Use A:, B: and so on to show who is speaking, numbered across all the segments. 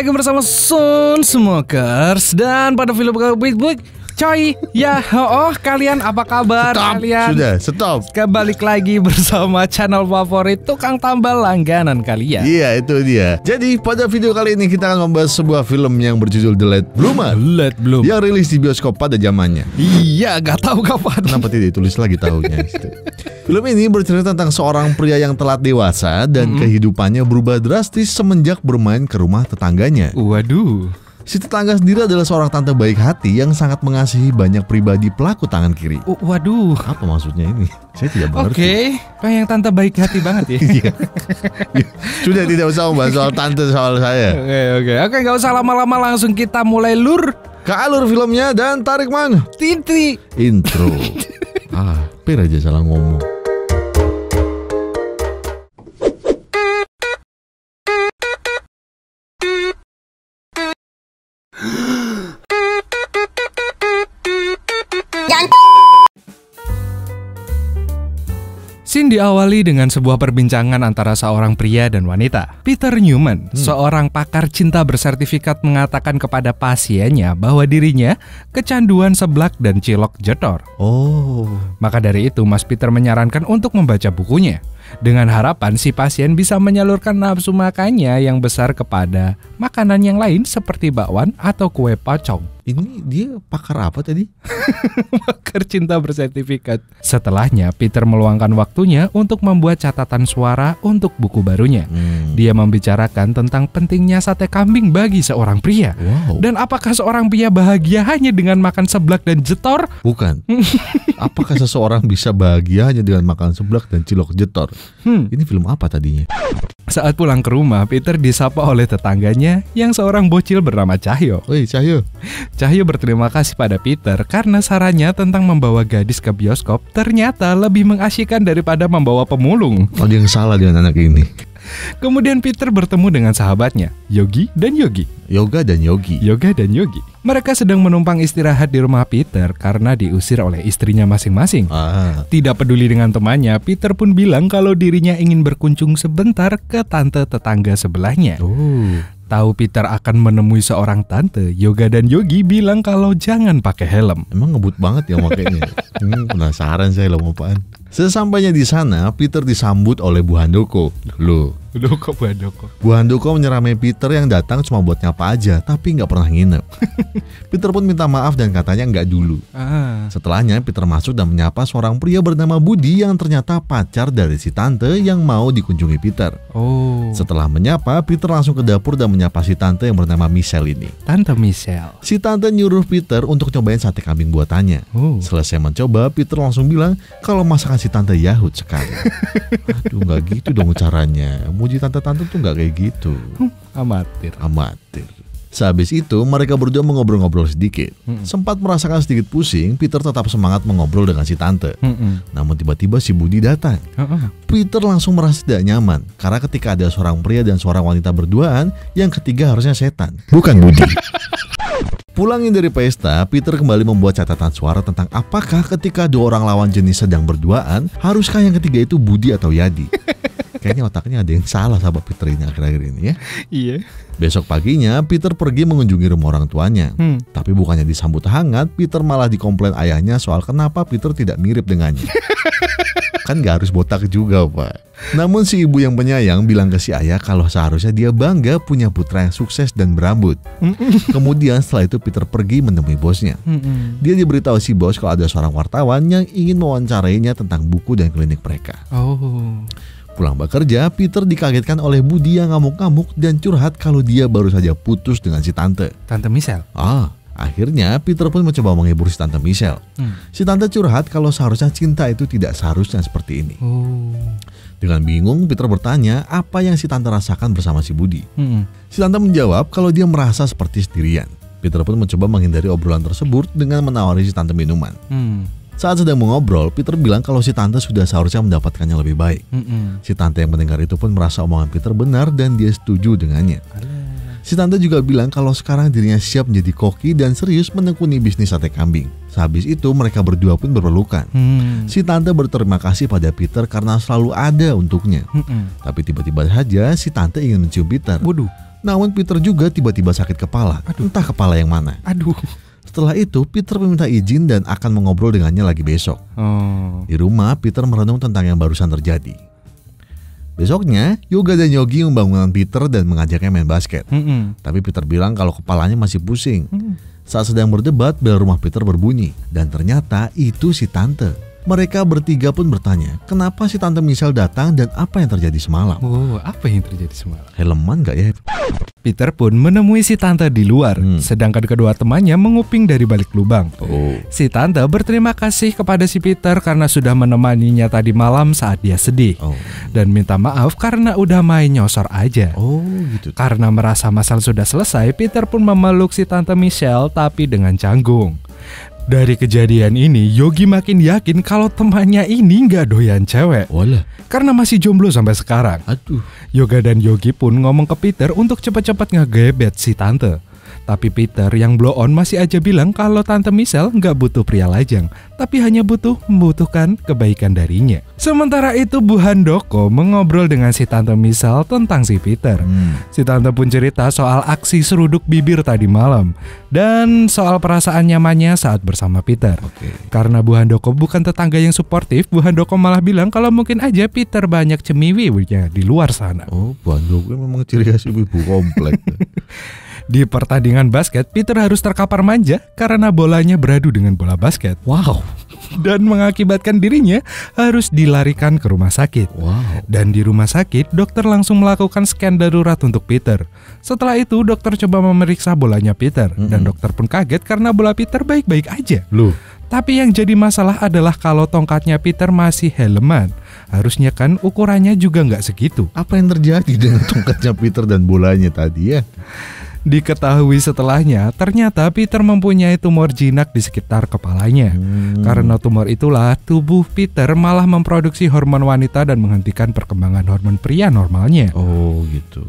A: lagi bersama Sun Smokers. Dan pada film coy, ya kalian apa kabar?
B: Stop.
A: Balik lagi bersama channel favorit tukang tambal langganan kalian.
B: Iya, itu dia. Jadi pada video kali ini kita akan membahas sebuah film yang berjudul The Late Bloomer. Yang rilis di bioskop pada zamannya.
A: Iya, gak tahu kapan.
B: Kenapa tidak ditulis lagi tahunnya? Film ini bercerita tentang seorang pria yang telat dewasa dan kehidupannya berubah drastis semenjak bermain ke rumah tetangganya.
A: Waduh.
B: Si tetangga sendiri adalah seorang tante baik hati yang sangat mengasihi banyak pribadi pelaku tangan kiri.
A: Waduh.
B: Apa maksudnya ini? Saya tidak mengerti.
A: Oke, yang tante baik hati banget ya.
B: Iya. Sudah tidak usah membahas soal tante soal saya.
A: Oke, nggak usah lama-lama, langsung kita mulai lur
B: ke alur filmnya dan tarik mana?
A: Tintri.
B: Intro. Hampir aja salah ngomong.
A: Scene diawali dengan sebuah perbincangan antara seorang pria dan wanita. Peter Newman, seorang pakar cinta bersertifikat, mengatakan kepada pasiennya bahwa dirinya kecanduan seblak dan cilok jetor. Maka dari itu Mas Peter menyarankan untuk membaca bukunya, dengan harapan si pasien bisa menyalurkan nafsu makannya yang besar kepada makanan yang lain seperti bakwan atau kue pocong.
B: Ini dia pakar apa tadi?
A: Pakar cinta bersertifikat. Setelahnya Peter meluangkan waktunya untuk membuat catatan suara untuk buku barunya. Dia membicarakan tentang pentingnya sate kambing bagi seorang pria. Dan apakah seorang pria bahagia hanya dengan makan seblak dan jetor?
B: Bukan. Apakah seseorang bisa bahagia hanya dengan makan seblak dan cilok jetor? Ini film apa tadinya?
A: Saat pulang ke rumah, Peter disapa oleh tetangganya yang seorang bocil bernama Cahyo.
B: Woi, Cahyo.
A: Cahyo berterima kasih pada Peter karena sarannya tentang membawa gadis ke bioskop ternyata lebih mengasyikkan daripada membawa pemulung.
B: Ada yang salah dengan anak ini.
A: Kemudian Peter bertemu dengan sahabatnya, Yoga dan Yogi. Mereka sedang menumpang istirahat di rumah Peter karena diusir oleh istrinya masing-masing. Tidak peduli dengan temannya, Peter pun bilang kalau dirinya ingin berkunjung sebentar ke tante tetangga sebelahnya. Tahu Peter akan menemui seorang tante, Yoga dan Yogi bilang kalau jangan pakai helm.
B: Emang ngebut banget ya makanya. Penasaran saya loh apaan. Sesampainya di sana, Peter disambut oleh Bu Handoko. Bu Handoko menyeramai Peter yang datang cuma buat nyapa aja, tapi nggak pernah nginep. Peter pun minta maaf dan katanya nggak dulu. Setelahnya Peter masuk dan menyapa seorang pria bernama Budi yang ternyata pacar dari si tante yang mau dikunjungi Peter. Setelah menyapa, Peter langsung ke dapur dan menyapa si tante yang bernama Michelle ini.
A: Tante Michelle.
B: Si tante nyuruh Peter untuk cobain sate kambing buatannya. Selesai mencoba, Peter langsung bilang kalau masakan si tante Yahud sekali. Aduh, nggak gitu dong caranya. Muji tante-tante tuh nggak kayak gitu.
A: Amatir.
B: Sehabis itu mereka berdua mengobrol-ngobrol sedikit. Sempat merasakan sedikit pusing, Peter tetap semangat mengobrol dengan si tante. Namun tiba-tiba si Budi datang. Peter langsung merasa tidak nyaman karena ketika ada seorang pria dan seorang wanita berduaan, yang ketiga harusnya setan, bukan Budi. Pulangin dari pesta, Peter kembali membuat catatan suara tentang apakah ketika dua orang lawan jenis sedang berduaan, haruskah yang ketiga itu Budi atau Yadi. Kayaknya otaknya ada yang salah sama Peter ini akhir-akhir ini ya.
A: Iya.
B: Besok paginya Peter pergi mengunjungi rumah orang tuanya. Tapi bukannya disambut hangat, Peter malah dikomplain ayahnya soal kenapa Peter tidak mirip dengannya. Kan gak harus botak juga, Pak. Namun si ibu yang penyayang bilang ke si ayah kalau seharusnya dia bangga punya putra yang sukses dan berambut. Kemudian setelah itu Peter pergi menemui bosnya. Dia diberitahu si bos kalau ada seorang wartawan yang ingin mewawancarainya tentang buku dan klinik mereka. Pulang bekerja, Peter dikagetkan oleh Budi yang ngamuk-ngamuk dan curhat kalau dia baru saja putus dengan si tante.
A: Tante Michelle.
B: Akhirnya Peter pun mencoba menghibur si tante Michelle. Si tante curhat kalau seharusnya cinta itu tidak seharusnya seperti ini. Dengan bingung, Peter bertanya apa yang si tante rasakan bersama si Budi. Si tante menjawab kalau dia merasa seperti sendirian. Peter pun mencoba menghindari obrolan tersebut dengan menawari si tante minuman. Saat sedang mengobrol, Peter bilang kalau si tante sudah seharusnya mendapatkannya lebih baik. Si tante yang mendengar itu pun merasa omongan Peter benar dan dia setuju dengannya. Si tante juga bilang kalau sekarang dirinya siap menjadi koki dan serius menekuni bisnis sate kambing. Sehabis itu mereka berdua pun berpelukan. Si tante berterima kasih pada Peter karena selalu ada untuknya. Tapi tiba-tiba saja si tante ingin mencium Peter.
A: Waduh.
B: Namun Peter juga tiba-tiba sakit kepala. Entah kepala yang mana.
A: Aduh.
B: Setelah itu Peter meminta izin dan akan mengobrol dengannya lagi besok. Di rumah Peter merenung tentang yang barusan terjadi. Besoknya Yoga dan Yogi membangunkan Peter dan mengajaknya main basket. Tapi Peter bilang kalau kepalanya masih pusing. Saat sedang berdebat, bel rumah Peter berbunyi. Dan ternyata itu si tante. Mereka bertiga pun bertanya, kenapa si tante Michelle datang dan apa yang terjadi semalam?
A: Oh, apa yang terjadi semalam?
B: Helman gak ya?
A: Peter pun menemui si tante di luar, sedangkan kedua temannya menguping dari balik lubang. Si tante berterima kasih kepada si Peter karena sudah menemaninya tadi malam saat dia sedih. Dan minta maaf karena udah main nyosor aja.
B: Gitu.
A: Karena merasa masalah sudah selesai, Peter pun memeluk si tante Michelle tapi dengan canggung. Dari kejadian ini, Yogi makin yakin kalau temannya ini nggak doyan cewek.
B: Walah.
A: Karena masih jomblo sampai sekarang.
B: Aduh.
A: Yoga dan Yogi pun ngomong ke Peter untuk cepat-cepat ngegebet si tante. Tapi Peter yang blow on masih aja bilang kalau tante Michelle nggak butuh pria lajang, tapi hanya membutuhkan kebaikan darinya. Sementara itu Bu Handoko mengobrol dengan si tante Michelle tentang si Peter. Si tante pun cerita soal aksi seruduk bibir tadi malam dan soal perasaan nyamannya saat bersama Peter. Karena Bu Handoko bukan tetangga yang suportif, Bu Handoko malah bilang kalau mungkin aja Peter banyak cemiwiwinya di luar sana.
B: Bu Handoko memang ciri khas ibu komplek.
A: Di pertandingan basket, Peter harus terkapar manja karena bolanya beradu dengan bola basket.
B: Wow.
A: Dan mengakibatkan dirinya harus dilarikan ke rumah sakit. Dan di rumah sakit, dokter langsung melakukan scan darurat untuk Peter. Setelah itu, dokter coba memeriksa bolanya Peter. Dan dokter pun kaget karena bola Peter baik-baik aja. Tapi yang jadi masalah adalah kalau tongkatnya Peter masih helman. Harusnya kan ukurannya juga nggak segitu.
B: Apa yang terjadi dengan tongkatnya Peter dan bolanya tadi ya?
A: Diketahui setelahnya, ternyata Peter mempunyai tumor jinak di sekitar kepalanya. Karena tumor itulah, tubuh Peter malah memproduksi hormon wanita dan menghentikan perkembangan hormon pria normalnya.
B: Gitu.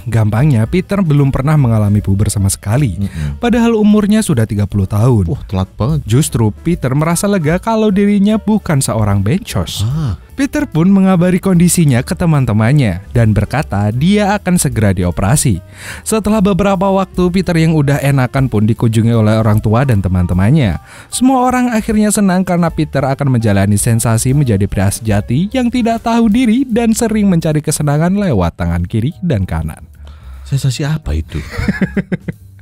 A: Gampangnya, Peter belum pernah mengalami puber sama sekali. Padahal umurnya sudah 30 tahun.
B: Telat banget.
A: Justru Peter merasa lega kalau dirinya bukan seorang bencos. Peter pun mengabari kondisinya ke teman-temannya dan berkata dia akan segera dioperasi. Setelah beberapa waktu, Peter yang udah enakan pun dikunjungi oleh orang tua dan teman-temannya. Semua orang akhirnya senang karena Peter akan menjalani sensasi menjadi pria sejati yang tidak tahu diri dan sering mencari kesenangan lewat tangan kiri dan kanan.
B: Sensasi apa itu?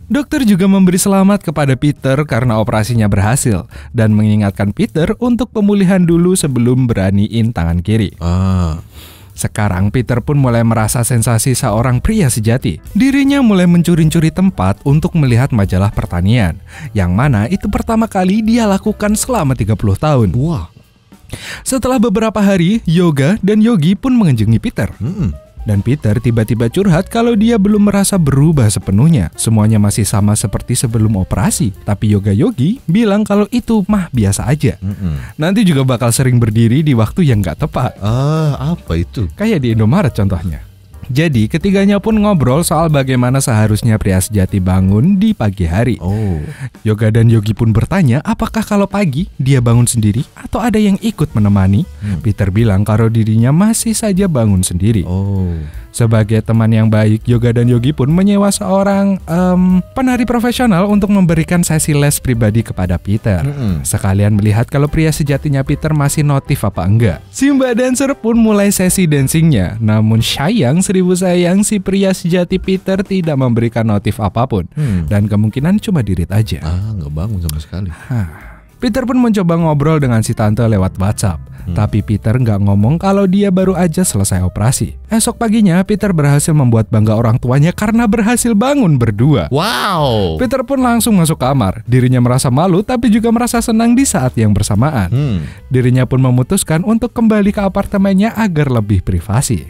A: Dokter juga memberi selamat kepada Peter karena operasinya berhasil dan mengingatkan Peter untuk pemulihan dulu sebelum beraniin tangan kiri. Sekarang Peter pun mulai merasa sensasi seorang pria sejati. Dirinya mulai mencuri-curi tempat untuk melihat majalah pertanian, yang mana itu pertama kali dia lakukan selama 30 tahun. Setelah beberapa hari, Yoga dan Yogi pun mengunjungi Peter. Dan Peter tiba-tiba curhat kalau dia belum merasa berubah sepenuhnya. Semuanya masih sama seperti sebelum operasi. Tapi Yogi bilang kalau itu mah biasa aja. Nanti juga bakal sering berdiri di waktu yang gak tepat.
B: Apa itu?
A: Kayak di Indomaret contohnya. Jadi ketiganya pun ngobrol soal bagaimana seharusnya pria sejati bangun di pagi hari. Yoga dan Yogi pun bertanya apakah kalau pagi dia bangun sendiri atau ada yang ikut menemani. Peter bilang kalau dirinya masih saja bangun sendiri. Sebagai teman yang baik, Yoga dan Yogi pun menyewa seorang penari profesional untuk memberikan sesi les pribadi kepada Peter. Sekalian melihat kalau pria sejatinya Peter masih notif apa enggak. Si Mbak dancer pun mulai sesi dancingnya. Namun sayang si pria sejati Peter tidak memberikan notif apapun. Dan kemungkinan cuma dirit aja.
B: Nggak bangun sama sekali.
A: Peter pun mencoba ngobrol dengan si tante lewat WhatsApp. Tapi Peter nggak ngomong kalau dia baru aja selesai operasi. Esok paginya Peter berhasil membuat bangga orang tuanya karena berhasil bangun berdua.
B: Wow.
A: Peter pun langsung masuk kamar. Dirinya merasa malu tapi juga merasa senang di saat yang bersamaan. Dirinya pun memutuskan untuk kembali ke apartemennya agar lebih privasi.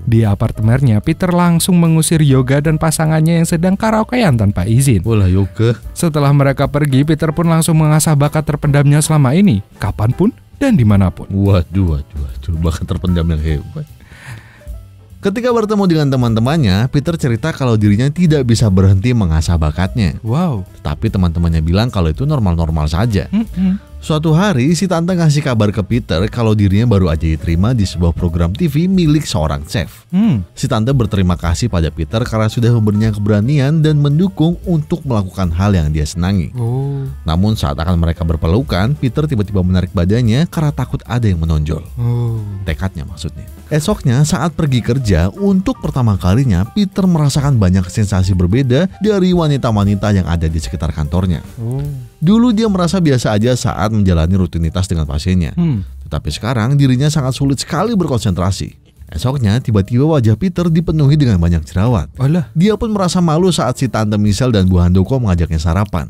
A: Di apartemennya, Peter langsung mengusir Yoga dan pasangannya yang sedang karaokean tanpa izin.
B: Yoga.
A: Setelah mereka pergi, Peter pun langsung mengasah bakat terpendamnya selama ini, kapanpun dan dimanapun.
B: Waduh, bakat terpendam yang hebat. Ketika bertemu dengan teman-temannya, Peter cerita kalau dirinya tidak bisa berhenti mengasah bakatnya.
A: Wow.
B: Tapi teman-temannya bilang kalau itu normal-normal saja. Suatu hari si tante ngasih kabar ke Peter kalau dirinya baru aja diterima di sebuah program TV milik seorang chef. Si tante berterima kasih pada Peter karena sudah memberinya keberanian dan mendukung untuk melakukan hal yang dia senangi. Namun saat akan mereka berpelukan, Peter tiba-tiba menarik badannya karena takut ada yang menonjol. Tekadnya maksudnya. Esoknya saat pergi kerja, untuk pertama kalinya Peter merasakan banyak sensasi berbeda dari wanita-wanita yang ada di sekitar kantornya. Dulu dia merasa biasa aja saat menjalani rutinitas dengan pasiennya. Tetapi sekarang dirinya sangat sulit sekali berkonsentrasi. Esoknya tiba-tiba wajah Peter dipenuhi dengan banyak jerawat. Dia pun merasa malu saat si Tante Michelle dan Bu Handoko mengajaknya sarapan.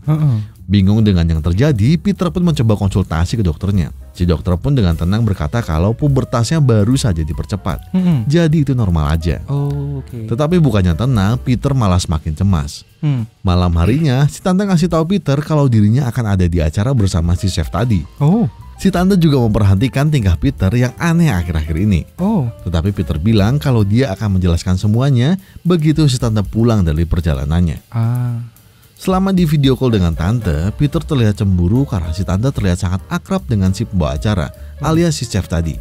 B: Bingung dengan yang terjadi, Peter pun mencoba konsultasi ke dokternya. Si dokter pun dengan tenang berkata kalau pubertasnya baru saja dipercepat. Jadi itu normal aja. Tetapi bukannya tenang, Peter malah semakin cemas. Malam harinya, si tante ngasih tahu Peter kalau dirinya akan ada di acara bersama si chef tadi. Si tante juga memperhatikan tingkah Peter yang aneh akhir-akhir ini. Tetapi Peter bilang kalau dia akan menjelaskan semuanya begitu si tante pulang dari perjalanannya. Selama di video call dengan tante, Peter terlihat cemburu karena si tante terlihat sangat akrab dengan si pembawa acara, alias si chef tadi.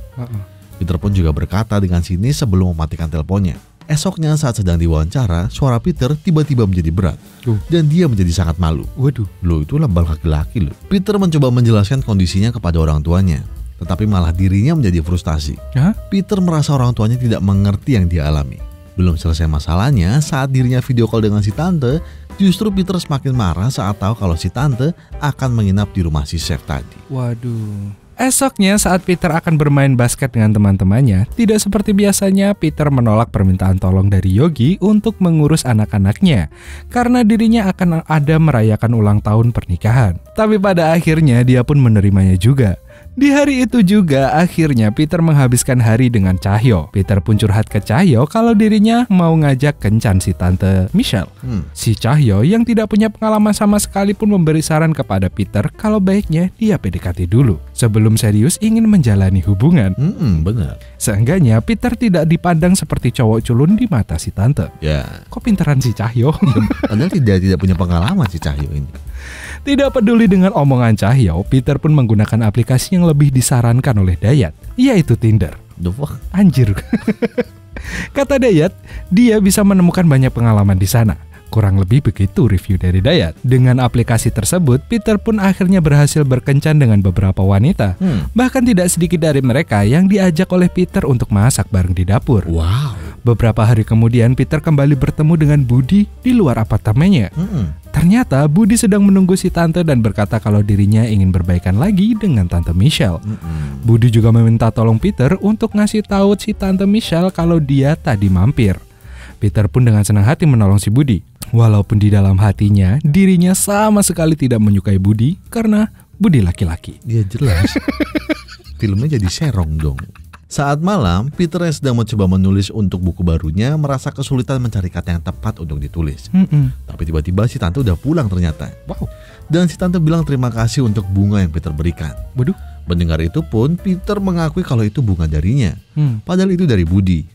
B: Peter pun juga berkata dengan sini sebelum mematikan teleponnya. Esoknya saat sedang diwawancara, suara Peter tiba-tiba menjadi berat dan dia menjadi sangat malu. Loh, itu lambal laki-laki loh. Peter mencoba menjelaskan kondisinya kepada orang tuanya, tetapi malah dirinya menjadi frustasi. Peter merasa orang tuanya tidak mengerti yang dia alami. Belum selesai masalahnya, saat dirinya video call dengan si tante, justru Peter semakin marah saat tahu kalau si tante akan menginap di rumah si chef tadi.
A: Esoknya saat Peter akan bermain basket dengan teman-temannya, tidak seperti biasanya Peter menolak permintaan tolong dari Yogi untuk mengurus anak-anaknya karena dirinya akan ada merayakan ulang tahun pernikahan. Tapi pada akhirnya dia pun menerimanya juga. Di hari itu juga akhirnya Peter menghabiskan hari dengan Cahyo. Peter pun curhat ke Cahyo kalau dirinya mau ngajak kencan si Tante Michelle. Si Cahyo yang tidak punya pengalaman sama sekali pun memberi saran kepada Peter kalau baiknya dia PDKT dulu sebelum serius ingin menjalani hubungan.
B: Benar.
A: Seenggaknya Peter tidak dipandang seperti cowok culun di mata si Tante. Kok pinteran si Cahyo?
B: Padahal tidak punya pengalaman si Cahyo ini.
A: Tidak peduli dengan omongan Cahyo, Peter pun menggunakan aplikasi yang lebih disarankan oleh Dayat, yaitu Tinder. Anjir. Kata Dayat, dia bisa menemukan banyak pengalaman di sana. Kurang lebih begitu review dari Dayat. Dengan aplikasi tersebut, Peter pun akhirnya berhasil berkencan dengan beberapa wanita. Bahkan tidak sedikit dari mereka yang diajak oleh Peter untuk masak bareng di dapur. Beberapa hari kemudian, Peter kembali bertemu dengan Budi di luar apartemennya. Ternyata Budi sedang menunggu si tante dan berkata kalau dirinya ingin berbaikan lagi dengan Tante Michelle. Budi juga meminta tolong Peter untuk ngasih tahu si Tante Michelle kalau dia tadi mampir. Peter pun dengan senang hati menolong si Budi. Walaupun di dalam hatinya, dirinya sama sekali tidak menyukai Budi karena Budi laki-laki.
B: Ya jelas. Filmnya jadi serong dong. Saat malam, Peter yang sedang mencoba menulis untuk buku barunya merasa kesulitan mencari kata yang tepat untuk ditulis. Tapi tiba-tiba si tante udah pulang ternyata. Dan si tante bilang terima kasih untuk bunga yang Peter berikan. Mendengar itu pun Peter mengakui kalau itu bunga darinya. Padahal itu dari Budi.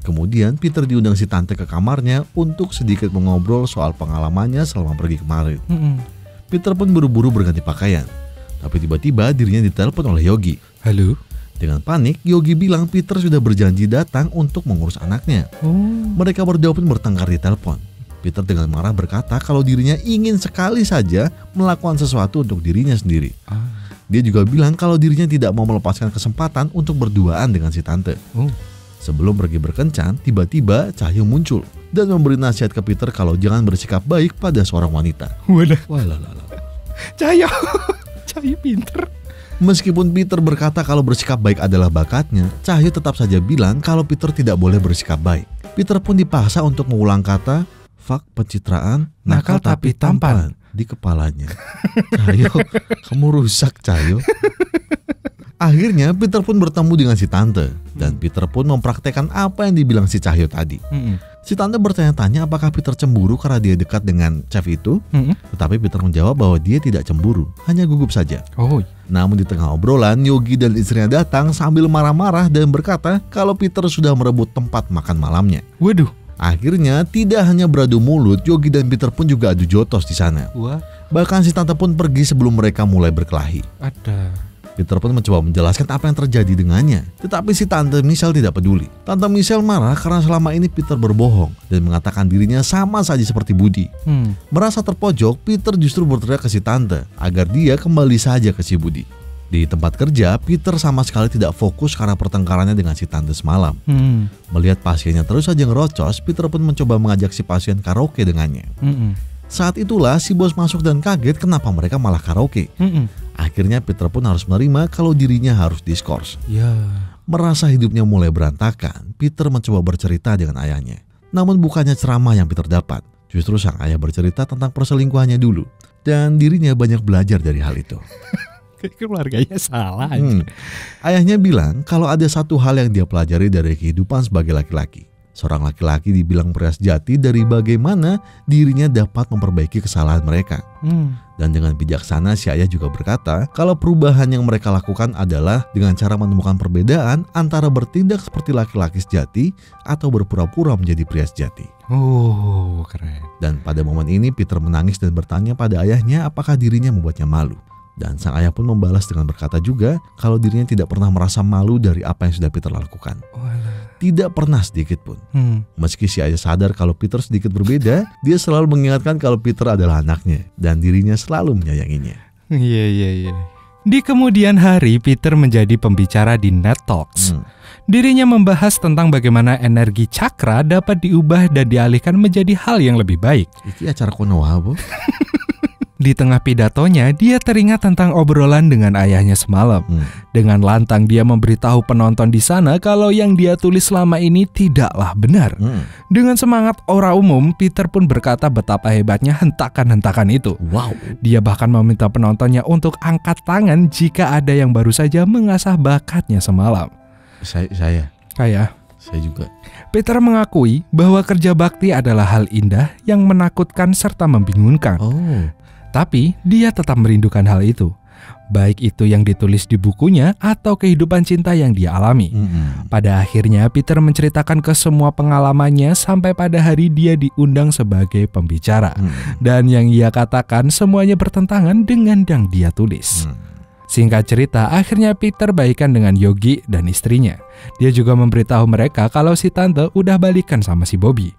B: Kemudian Peter diundang si tante ke kamarnya untuk sedikit mengobrol soal pengalamannya selama pergi kemarin. Peter pun buru-buru berganti pakaian. Tapi tiba-tiba dirinya ditelepon oleh Yogi.
A: Halo?
B: Dengan panik, Yogi bilang Peter sudah berjanji datang untuk mengurus anaknya. Mereka berdua pun bertengkar di telepon. Peter dengan marah berkata kalau dirinya ingin sekali saja melakukan sesuatu untuk dirinya sendiri. Dia juga bilang kalau dirinya tidak mau melepaskan kesempatan untuk berduaan dengan si tante. Sebelum pergi berkencan, tiba-tiba Cahyo muncul dan memberi nasihat ke Peter kalau jangan bersikap baik pada seorang wanita.
A: Cahyo pinter.
B: Meskipun Peter berkata kalau bersikap baik adalah bakatnya, Cahyo tetap saja bilang kalau Peter tidak boleh bersikap baik. Peter pun dipaksa untuk mengulang kata fuck pencitraan, nakal tapi tampan di kepalanya. Cahyo, kamu rusak Cahyo. Akhirnya Peter pun bertemu dengan si tante dan Peter pun mempraktekkan apa yang dibilang si Cahyo tadi. Si tante bertanya-tanya apakah Peter cemburu karena dia dekat dengan chef itu. Tetapi Peter menjawab bahwa dia tidak cemburu, hanya gugup saja. Namun di tengah obrolan, Yogi dan istrinya datang sambil marah-marah dan berkata kalau Peter sudah merebut tempat makan malamnya. Akhirnya tidak hanya beradu mulut, Yogi dan Peter pun juga adu jotos di sana. Bahkan si tante pun pergi sebelum mereka mulai berkelahi.
A: Ada.
B: Peter pun mencoba menjelaskan apa yang terjadi dengannya. Tetapi si Tante Michelle tidak peduli. Tante Michelle marah karena selama ini Peter berbohong dan mengatakan dirinya sama saja seperti Budi. Merasa terpojok, Peter justru berteriak ke si Tante agar dia kembali saja ke si Budi. Di tempat kerja, Peter sama sekali tidak fokus karena pertengkarannya dengan si Tante semalam. Melihat pasiennya terus saja ngerocos, Peter pun mencoba mengajak si pasien karaoke dengannya. Saat itulah si bos masuk dan kaget kenapa mereka malah karaoke. Akhirnya Peter pun harus menerima kalau dirinya harus diskors. Merasa hidupnya mulai berantakan, Peter mencoba bercerita dengan ayahnya. Namun bukannya ceramah yang Peter dapat, justru sang ayah bercerita tentang perselingkuhannya dulu. Dan dirinya banyak belajar dari hal itu.
A: Keluarganya salah.
B: Ayahnya bilang kalau ada satu hal yang dia pelajari dari kehidupan sebagai laki-laki. Seorang laki-laki dibilang pria sejati dari bagaimana dirinya dapat memperbaiki kesalahan mereka. Dan dengan bijaksana si ayah juga berkata kalau perubahan yang mereka lakukan adalah dengan cara menemukan perbedaan antara bertindak seperti laki-laki sejati atau berpura-pura menjadi pria sejati.
A: Oh, keren.
B: Dan pada momen ini Peter menangis dan bertanya pada ayahnya apakah dirinya membuatnya malu. Dan sang ayah pun membalas dengan berkata juga kalau dirinya tidak pernah merasa malu dari apa yang sudah Peter lakukan. Tidak pernah sedikit pun. Meski si ayah sadar kalau Peter sedikit berbeda, dia selalu mengingatkan kalau Peter adalah anaknya dan dirinya selalu menyayanginya.
A: Iya. Di kemudian hari, Peter menjadi pembicara di Net Talks. Dirinya membahas tentang bagaimana energi cakra dapat diubah dan dialihkan menjadi hal yang lebih baik.
B: Ini acara Konoha, Bu.
A: Di tengah pidatonya, dia teringat tentang obrolan dengan ayahnya semalam. Dengan lantang dia memberitahu penonton di sana kalau yang dia tulis selama ini tidaklah benar. Dengan semangat aura umum, Peter pun berkata betapa hebatnya hentakan-hentakan itu. Dia bahkan meminta penontonnya untuk angkat tangan jika ada yang baru saja mengasah bakatnya semalam.
B: Saya juga.
A: Peter mengakui bahwa kerja bakti adalah hal indah yang menakutkan serta membingungkan. Tapi dia tetap merindukan hal itu, baik itu yang ditulis di bukunya atau kehidupan cinta yang dia alami. Pada akhirnya Peter menceritakan ke semua pengalamannya sampai pada hari dia diundang sebagai pembicara. Dan yang ia katakan semuanya bertentangan dengan yang dia tulis. Singkat cerita, akhirnya Peter baikan dengan Yogi dan istrinya. Dia juga memberitahu mereka kalau si tante udah balikan sama si Budi.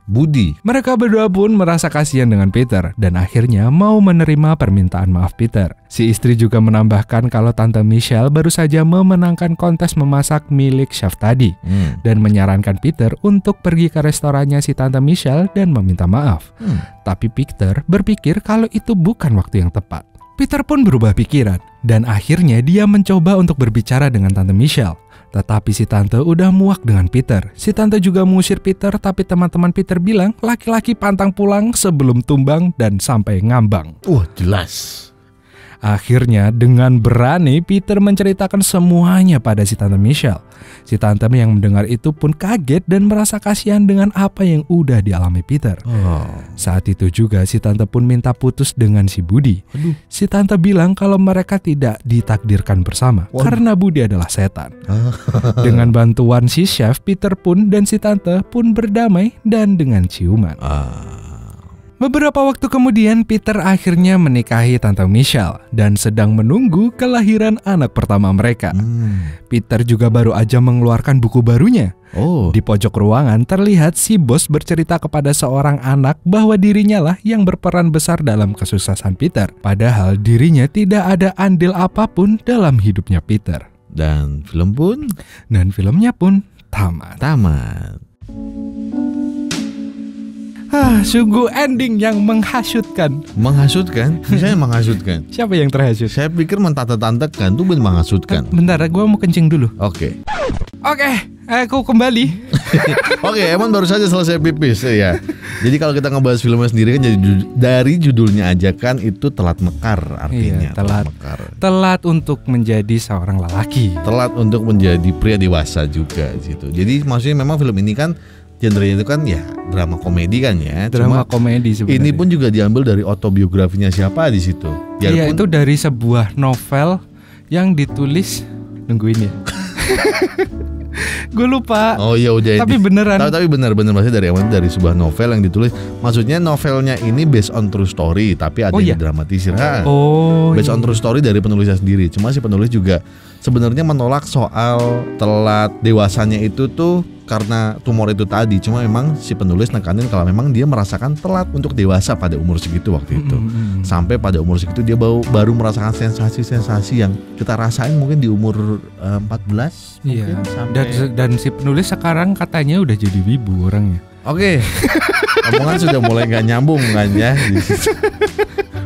A: Mereka berdua pun merasa kasihan dengan Peter dan akhirnya mau menerima permintaan maaf Peter. Si istri juga menambahkan kalau tante Michelle baru saja memenangkan kontes memasak milik chef tadi dan menyarankan Peter untuk pergi ke restorannya si tante Michelle dan meminta maaf. Tapi Peter berpikir kalau itu bukan waktu yang tepat. Peter pun berubah pikiran dan akhirnya dia mencoba untuk berbicara dengan tante Michelle. Tetapi si tante udah muak dengan Peter. Si tante juga mengusir Peter, tapi teman-teman Peter bilang laki-laki pantang pulang sebelum tumbang dan sampai ngambang.
B: Jelas.
A: Akhirnya dengan berani Peter menceritakan semuanya pada si tante Michelle. Si tante yang mendengar itu pun kaget dan merasa kasihan dengan apa yang udah dialami Peter. Saat itu juga si tante pun minta putus dengan si Budi. Si tante bilang kalau mereka tidak ditakdirkan bersama karena Budi adalah setan. Dengan bantuan si chef, Peter pun dan si tante pun berdamai dan dengan ciuman. Beberapa waktu kemudian Peter akhirnya menikahi tante Michelle dan sedang menunggu kelahiran anak pertama mereka. Peter juga baru aja mengeluarkan buku barunya. Di pojok ruangan terlihat si bos bercerita kepada seorang anak bahwa dirinya lah yang berperan besar dalam kesuksesan Peter. Padahal dirinya tidak ada andil apapun dalam hidupnya Peter.
B: Dan
A: filmnya pun tamat. Sungguh ending yang menghasutkan.
B: Misalnya menghasutkan.
A: Siapa yang terhasut?
B: Saya pikir mentante-tantekan tuh menghasutkan.
A: Bentar, gue mau kencing dulu.
B: Oke,
A: aku kembali.
B: Emang baru saja selesai pipis ya. Jadi kalau kita ngebahas filmnya sendiri kan jadi dari judulnya aja kan itu telat mekar artinya.
A: Telat untuk menjadi seorang lelaki.
B: Telat untuk menjadi pria dewasa juga gitu. Jadi maksudnya memang film ini kan genrenya itu kan ya drama komedi kan ya.
A: Drama komedi sebenarnya.
B: Ini pun juga diambil dari autobiografinya siapa di situ.
A: Iya, itu dari sebuah novel yang ditulis, nungguin ya. Gue lupa.
B: Oh iya udah.
A: Tapi beneran.
B: Tapi bener maksudnya dari sebuah novel yang ditulis. Maksudnya novelnya ini based on true story, tapi ada yang didramatisir. Based on true story dari penulisnya sendiri. Cuma si penulis juga sebenarnya menolak soal telat dewasanya itu tuh karena tumor itu tadi. Cuma memang si penulis nekanin kalau memang dia merasakan telat untuk dewasa pada umur segitu waktu itu. Sampai pada umur segitu dia baru merasakan sensasi-sensasi yang kita rasain mungkin di umur 14 mungkin.
A: Dan si penulis sekarang katanya udah jadi wibu orangnya.
B: Oke. Omongan sudah mulai gak nyambung kan ya.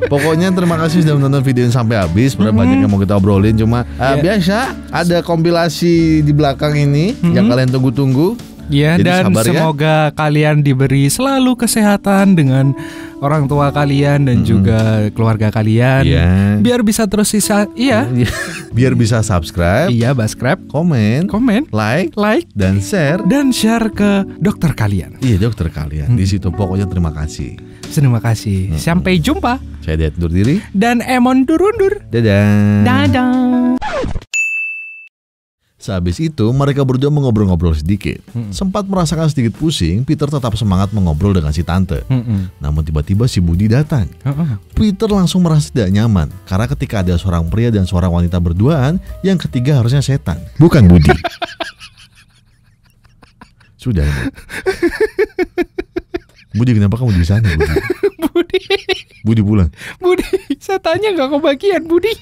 B: Pokoknya terima kasih sudah menonton video ini sampai habis. Berapa banyak yang mau kita obrolin. Cuma biasa ada kompilasi di belakang ini yang kalian tunggu-tunggu.
A: Ya, dan semoga kalian diberi selalu kesehatan dengan orang tua kalian dan juga keluarga kalian. Biar bisa terus
B: biar bisa subscribe. komen, like dan share
A: ke dokter kalian.
B: Iya, dokter kalian. Di situ pokoknya terima kasih.
A: Terima kasih. Sampai jumpa.
B: Saya Ded undur diri
A: dan Emon undur.
B: Dadah. Sehabis itu mereka berdua mengobrol-ngobrol sedikit. Sempat merasakan sedikit pusing, Peter tetap semangat mengobrol dengan si tante. Namun tiba-tiba si Budi datang. Peter langsung merasa tidak nyaman karena ketika ada seorang pria dan seorang wanita berduaan, yang ketiga harusnya setan, bukan Budi. Sudah. Budi, kenapa kamu di sana, Budi? Budi pulang.
A: Budi, setannya nggak kebagian, Budi.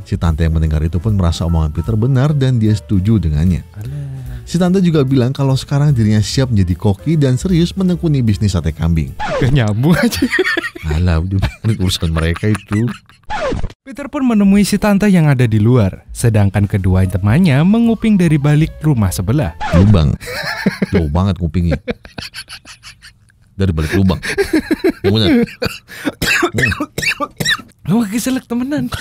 B: Si tante yang mendengar itu pun merasa omongan Peter benar dan dia setuju dengannya. Si tante juga bilang kalau sekarang dirinya siap menjadi koki dan serius menekuni bisnis sate kambing.
A: Gak nyambung aja.
B: Alah, udah urusan mereka itu.
A: Peter pun menemui si tante yang ada di luar, sedangkan kedua temannya menguping dari balik rumah sebelah.
B: Lubang, jauh banget kupingnya. Dari balik lubang. Yang benar.
A: Lu keselak temenan.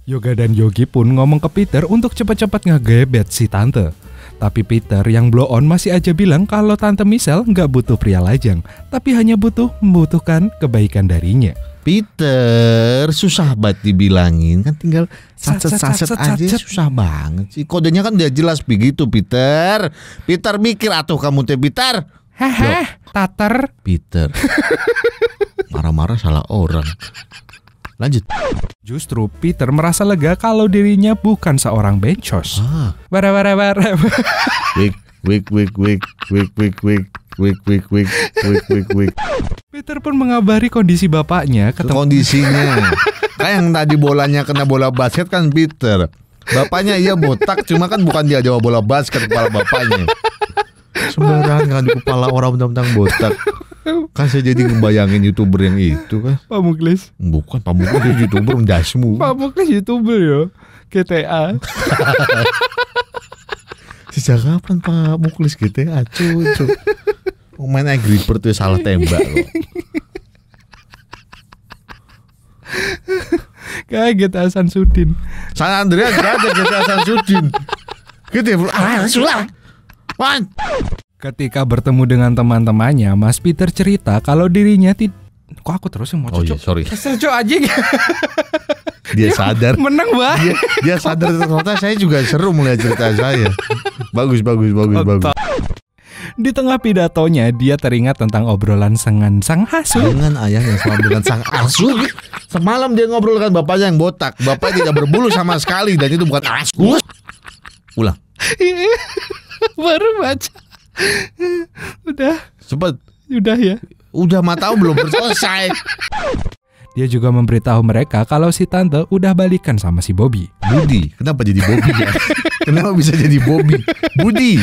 A: Yoga dan Yogi pun ngomong ke Peter untuk cepat-cepat ngegebet si tante. Tapi Peter yang blow on masih aja bilang kalau tante Michelle nggak butuh pria lajang, tapi hanya membutuhkan kebaikan darinya.
B: Peter, susah banget dibilangin, kan tinggal saset aja susah banget sih. Kodenya kan udah jelas begitu, Peter. Peter mikir atuh kamu teh, Peter.
A: Tater.
B: Peter. Marah-marah salah orang. Lanjut.
A: Justru Peter merasa lega kalau dirinya bukan seorang bencos. Bara. Wik. Peter pun mengabari kondisi bapaknya
B: kondisinya. Kayak yang tadi bolanya kena bola basket kan Peter. Bapaknya iya botak, cuma kan bukan dia jawab bola basket kepala bapaknya. Sembarangan di kepala orang mentang-mentang botak. Kan saya jadi ngebayangin YouTuber yang itu kan.
A: Pak Muklis.
B: Bukan, Pak Muklis YouTuber mendasmu.
A: Pak Muklis YouTuber ya. GTA.
B: Sejak kapan Pak Muklis GTA? Cucu. Main Angry Bird tuh salah tembak loh.
A: Kayak GTA Samsudin.
B: San Andreas gak ada GTA Samsudin. Gitu ya.
A: Ketika bertemu dengan teman-temannya, Mas Peter cerita kalau dirinya kok aku terus yang mau cucuk?
B: Oh iya, sorry.
A: Cucuk aja.
B: Dia sadar.
A: Menang banget.
B: Dia sadar ternyata saya juga seru melihat cerita saya. Bagus. Di
A: tengah pidatonya, dia teringat tentang obrolan dengan sang asuh.
B: Dengan ayah yang semalam dengan sang asuh. Semalam dia ngobrol dengan bapaknya yang botak. Bapaknya tidak berbulu sama sekali dan itu bukan asuh. Ulang.
A: Baru baca. Udah.
B: Cepet.
A: Udah ya.
B: Udah tahu belum selesai.
A: Dia juga memberitahu mereka kalau si tante udah balikan sama si Bobby.
B: Budi, kenapa jadi Bobby ya? Kenapa bisa jadi Bobby? Budi.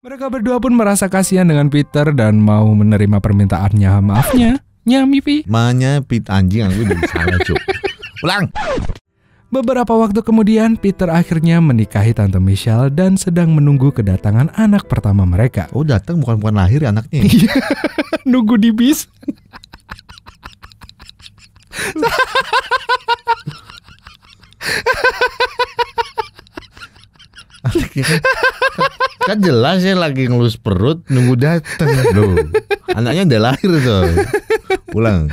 A: Mereka berdua pun merasa kasihan dengan Peter dan mau menerima permintaannya maafnya. Nyami
B: Pit anjing aku udah salah cuk. Ulang.
A: Beberapa waktu kemudian, Peter akhirnya menikahi Tante Michelle dan sedang menunggu kedatangan anak pertama mereka.
B: Oh, datang bukan lahir anaknya.
A: Nunggu di bis.
B: Kan jelas ya lagi ngelus perut nunggu datang loh. Anaknya udah lahir tuh. Pulang.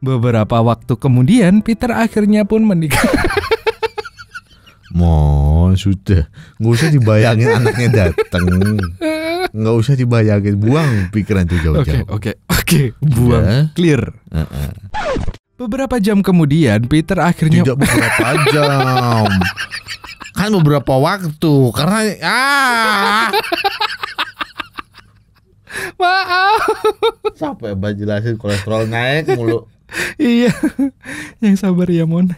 A: Beberapa waktu kemudian Peter akhirnya pun menikah.
B: Mon, sudah. Nggak usah dibayangin anaknya datang. Nggak usah dibayangin, buang pikiran itu jauh-jauh.
A: Oke, buang.
B: Udah.
A: Clear. Beberapa jam kemudian Peter akhirnya
B: Tidak beberapa jam. Kan beberapa waktu. Karena
A: maaf.
B: Capek banget jelasin, kolesterol naik mulu.
A: Iya. Yang sabar ya, Mon.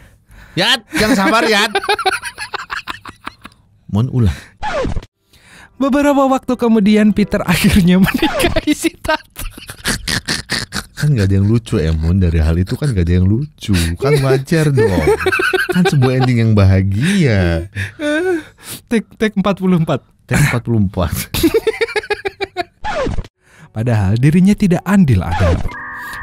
B: Yat, yang sabar Yat. Mon, ulang.
A: Beberapa waktu kemudian Peter akhirnya menikahi si Tante.
B: Kan gak ada yang lucu ya, Mon. Dari hal itu kan gak ada yang lucu. Kan wajar dong. Kan sebuah ending yang bahagia.
A: Tek 44.
B: Tek 44.
A: Padahal dirinya tidak andil ada.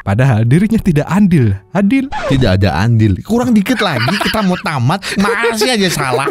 A: Padahal dirinya tidak andil. Adil.
B: Tidak ada andil. Kurang dikit lagi kita mau tamat. Masih aja salah.